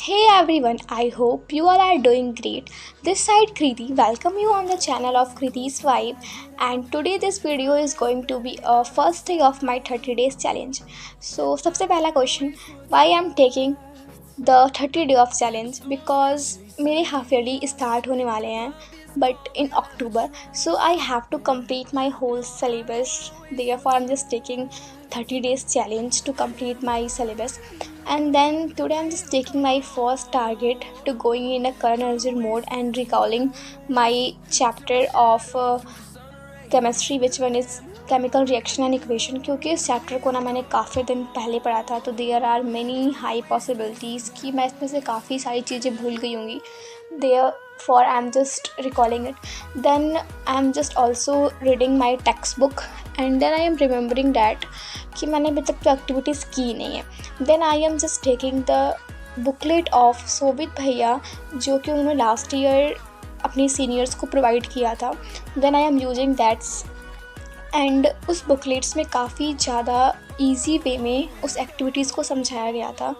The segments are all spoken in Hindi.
Hey everyone, I hope you all are doing great. This side Kriti, welcome you on the channel of Kriti's Vibe, and today this video is going to be a first day of my 30 days challenge. So सबसे पहला question, why I am taking the 30 day of challenge? Because मेरे half yearly start होने वाले हैं but in October, so I have to complete my whole syllabus. Therefore I'm just taking 30 days challenge to complete my syllabus. And then today I'm just taking my first target to going in a current energy mode and recalling my chapter of chemistry, which one is chemical reaction and equation. क्योंकि इस चैप्टर को ना मैंने काफ़ी दिन पहले पढ़ा था, तो there are many high possibilities कि मैं इसमें से काफ़ी सारी चीज़ें भूल गई होंगी. Therefore I'm just recalling it. Then I'm just also reading my textbook, and then I am remembering that कि मैंने अभी तक तो एक्टिविटीज़ की नहीं है. Then I am just taking the booklet of Sovit भैया, जो कि उन्होंने लास्ट ईयर अपनी सीनियर्स को प्रोवाइड किया था. Then I am using that's, and उस बुकलेट्स में काफ़ी ज़्यादा ईजी वे में उस एक्टिविटीज़ को समझाया गया था,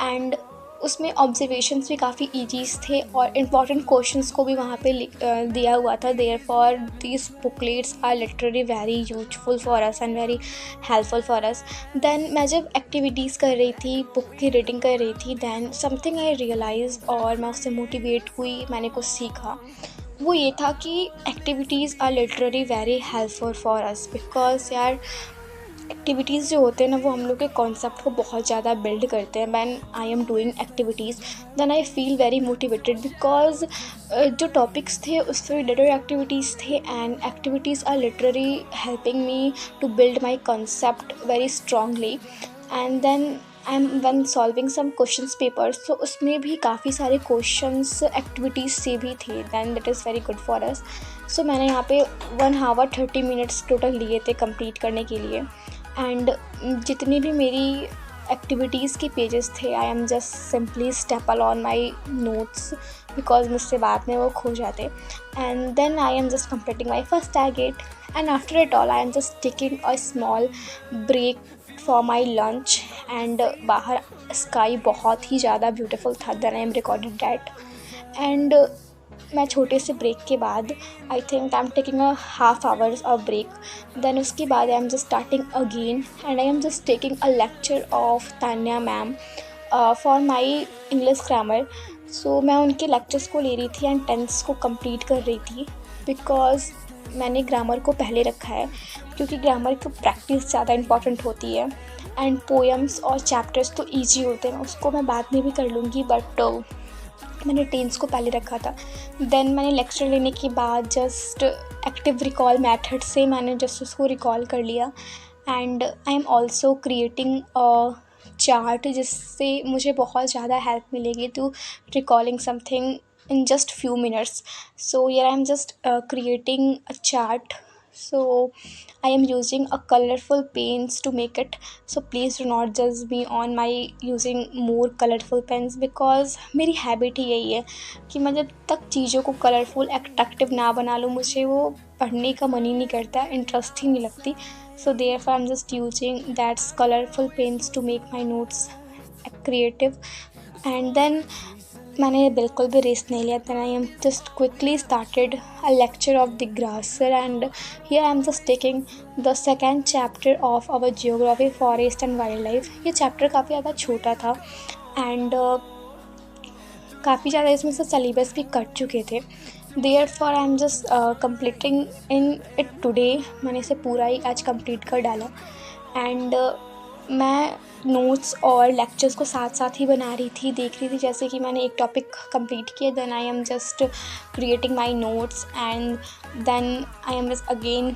एंड उसमें ऑब्जर्वेशंस भी काफ़ी ईजीज थे और इम्पॉर्टेंट क्वेश्चंस को भी वहाँ पे दिया हुआ था. Therefore these booklets are literally very useful for us and very helpful for us. Then मैं जब एक्टिविटीज़ कर रही थी, बुक की रीडिंग कर रही थी, दैन समथिंग आई रियलाइज, और मैं उससे मोटिवेट हुई, मैंने कुछ सीखा. वो ये था कि activities are literally very helpful for us, because यार एक्टिविटीज़ जो होते हैं ना, वो हम लोग के कॉन्सेप्ट को बहुत ज़्यादा बिल्ड करते हैं. When I am doing activities then I feel very motivated, because जो टॉपिक्स थे उससे रिलेटेड एक्टिविटीज़ थे, and activities are literally helping me to build my concept very strongly. And then I am one solving some questions papers, तो उसमें भी काफ़ी सारे क्वेश्चंस एक्टिविटीज़ से भी थे. Then that is very good for us. So मैंने यहाँ पे 1 आवर 30 मिनट्स टोटल लिए थे कंप्लीट करने के लिए. एंड जितनी भी मेरी एक्टिविटीज़ के पेजेस थे, I am just simply staple on my notes, because मुझसे बाद में वो खो जाते. And then I am just completing my first target, and after it all I am just taking a small break for my lunch. एंड बाहर स्काई बहुत ही ज़्यादा ब्यूटीफुल था. Then I am recorded that, एंड मैं छोटे से ब्रेक के बाद I think I am taking a half hours of break. Then उसके बाद I am just starting again, and I am just taking a lecture of Tanya ma'am for my English grammar. So मैं उनके लेक्चर्स को ले रही थी एंड टेंस को कंप्लीट कर रही थी, बिकॉज मैंने ग्रामर को पहले रखा है, क्योंकि ग्रामर की प्रैक्टिस ज़्यादा इंपॉर्टेंट होती है. एंड पोएम्स और चैप्टर्स तो ईजी होते हैं, उसको मैं बाद में भी कर लूँगी, बट मैंने टेंस को पहले रखा था. देन मैंने लेक्चर लेने के बाद जस्ट एक्टिव रिकॉल मेथड से मैंने जस्ट उसको रिकॉल कर लिया. And I am also creating a chart, जिससे मुझे बहुत ज़्यादा हेल्प मिलेगी to recalling something in just few minutes. So here I am just creating a chart. So I am using a colorful paints to make it, so please do not judge me on my using more colorful pens, because मेरी हैबिट ही यही है कि मैं जब तक चीज़ों को कलरफुल अट्रैक्टिव ना बना लूँ, मुझे वो पढ़ने का मन ही नहीं करता, इंटरेस्ट ही नहीं लगती. So therefore I am just using that colorful paints to make my notes creative. And then मैंने बिल्कुल भी रेस्ट नहीं लिया. Then I am just quickly started a lecture of the grammar, and here I am just taking the second chapter of our geography forest and wild life. ये चैप्टर काफ़ी ज़्यादा छोटा था, एंड काफ़ी ज़्यादा इसमें से सिलेबस भी कट चुके थे. Therefore I am just completing in it today. मैंने इसे पूरा ही आज कंप्लीट कर डाला, एंड मैं नोट्स और लेक्चर्स को साथ साथ ही बना रही थी, देख रही थी जैसे कि मैंने एक टॉपिक कंप्लीट किया. Then I am just creating my notes, and then I am just again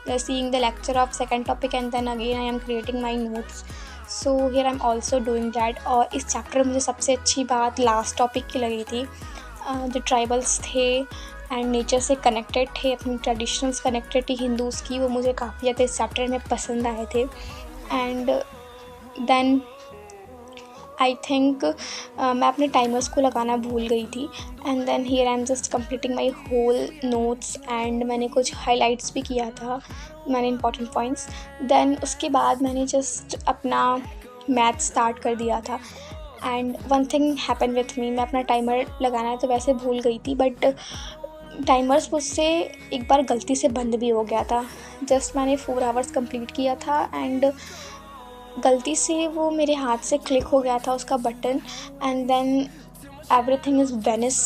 seeing the lecture of second topic, and then again I am creating my notes. So here I am also doing that. और इस चैप्टर में मुझे सबसे अच्छी बात लास्ट टॉपिक की लगी थी. जो ट्राइबल्स थे एंड नेचर से कनेक्टेड थे, अपनी ट्रेडिशनल्स कनेक्टेड थी हिंदूज़ की, वो मुझे काफ़ी ज़्यादा इस चैप्टर में पसंद आए थे. एंड देन आई थिंक मैं अपने टाइमर्स को लगाना भूल गई थी। And then here I am just completing my whole notes and मैंने कुछ हाईलाइट्स भी किया था, मैंने इंपॉर्टेंट पॉइंट्स। देन उसके बाद मैंने जस्ट अपना मैथ स्टार्ट कर दिया था। And one thing happen with me, मैं अपना टाइमर लगाना तो वैसे भूल गई थी, बट टाइमर्स मुझसे एक बार गलती से बंद भी हो गया था। जस्ट मैंने 4 आवर्स कंप्लीट किया था एंड गलती से वो मेरे हाथ से क्लिक हो गया था उसका button. And then everything is vanish.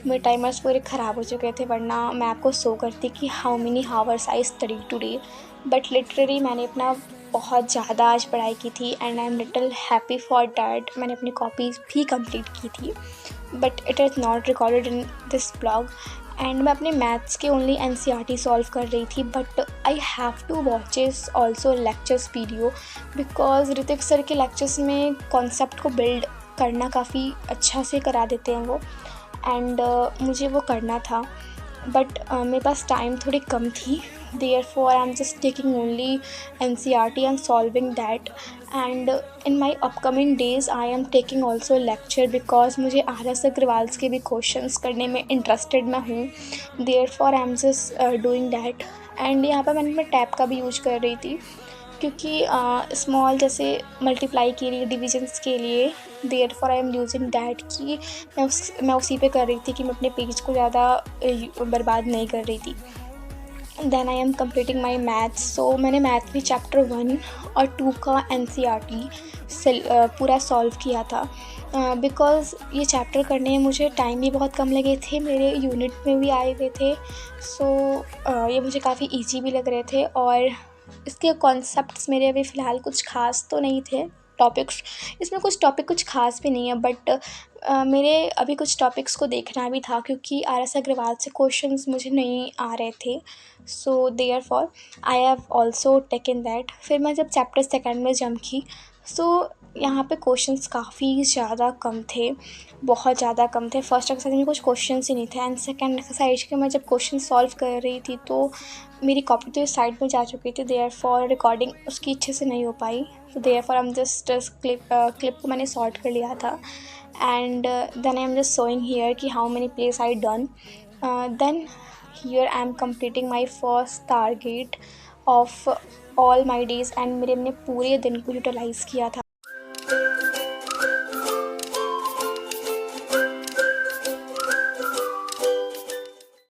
मेरे टाइमर्स पूरे ख़राब हो चुके थे, वरना मैं आपको शो करती कि how many hours I study today. But literally मैंने अपना बहुत ज़्यादा आज पढ़ाई की थी and I am little happy for that. मैंने अपनी कॉपीज़ भी कंप्लीट की थी, but it is not recorded in this blog. And मैं अपने मैथ्स के ओनली NCERT सॉल्व कर रही थी, but I have to watches also lectures video, because Hrithik sir के लेक्चर्स में कॉन्सेप्ट को बिल्ड करना काफ़ी अच्छा से करा देते हैं वो। एंड मुझे वो करना था, बट मेरे पास टाइम थोड़ी कम थी, therefore I'm just taking only NCERT and solving that. And in my upcoming days I am taking also lecture because मुझे RS अग्रवाल के भी क्वेश्चंस करने में इंटरेस्टेड मैं हूँ, therefore I'm just doing that. And यहाँ पर मैंने टैब का भी यूज कर रही थी, क्योंकि स्मॉल जैसे मल्टीप्लाई के लिए, डिविजन्स के लिए, therefore I am using that, कि मैं उसी पे कर रही थी कि मैं अपने पेज को ज़्यादा बर्बाद नहीं कर रही थी। Then I am completing my maths. So मैंने मैथ में चैप्टर 1 और 2 का NCERT पूरा सॉल्व किया था, बिकॉज़ ये चैप्टर करने में मुझे टाइम भी बहुत कम लगे थे, मेरे यूनिट में भी आए हुए थे। सो ये मुझे काफ़ी ईजी भी लग रहे थे, और इसके कॉन्सेप्ट्स मेरे अभी फ़िलहाल कुछ ख़ास तो नहीं थे। टॉपिक्स, इसमें कुछ टॉपिक कुछ ख़ास भी नहीं है, बट मेरे अभी कुछ टॉपिक्स को देखना भी था, क्योंकि RS अग्रवाल से क्वेश्चंस मुझे नहीं आ रहे थे। So therefore I have also taken that. फिर मैं जब चैप्टर 2 में जंप की, सो यहाँ पे क्वेश्चंस काफ़ी ज़्यादा कम थे, बहुत ज़्यादा कम थे। फर्स्ट एक्सरसाइज में कुछ क्वेश्चंस ही नहीं थे, एंड सेकेंड एक्सरसाइज के मैं जब क्वेश्चन सॉल्व कर रही थी तो मेरी कॉपी तो इस साइड में जा चुकी थी, देयरफॉर रिकॉर्डिंग उसकी अच्छे से नहीं हो पाई। तो therefore I am just clip को मैंने सॉर्ट कर लिया था, and then I am just showing here कि how many place I done. Then here I am completing my first target of all my days, and मैंने पूरे दिन को यूटिलाइज़ किया था।